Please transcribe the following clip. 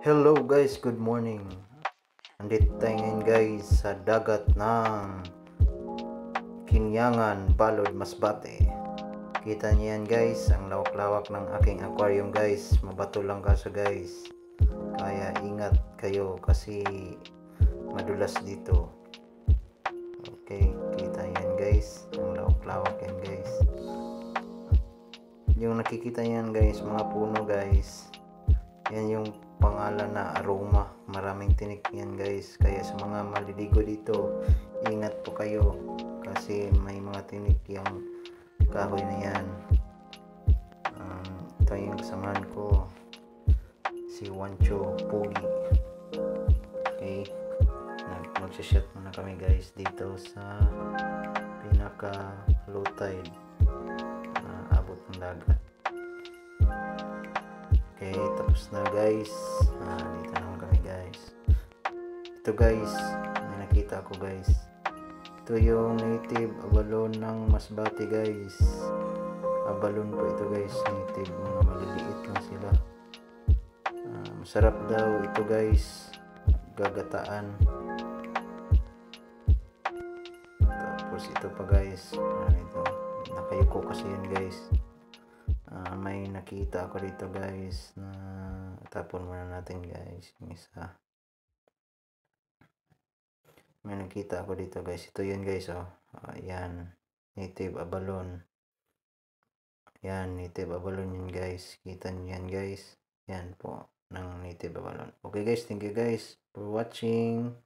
Hello guys, good morning. Nandito tayo ngayon guys sa dagat ng Kinyangan, Balod, Masbate. Kita niyo yan guys, ang lawak-lawak ng aking aquarium guys. Mabato lang kaso guys. Kaya ingat kayo kasi madulas dito. Okay, kita yan guys. Ang lawak-lawak yan guys. Yung nakikita yan guys, mga puno guys. Yan yung pangalan na aroma. Maraming tinik yan guys. Kaya sa mga maliligo dito, ingat po kayo kasi may mga tinik yung kahoy na yan. Ito yung kasamahan ko, si Wancho Pugi. Okay, magsashot muna kami guys dito sa pinaka low tide na abot ng dagat. Okay, tapos na guys. Dito naman kami guys. Ito guys, may nakita ko guys. Ito yung native abalone ng Masbate guys. Abalone po ito guys, native, mga maliliit lang sila. Masarap daw ito guys, gagataan. Tapos ito pa guys, ito, nakayuko kasi yun guys. May nakita ako dito guys na tapon muna natin guys yung isa. May nakita ako dito guys, ito yun guys yan, native abalone. Yan, native abalone yun guys, kita nyo yan guys. Yan po ng native abalone. Okay guys, thank you guys for watching.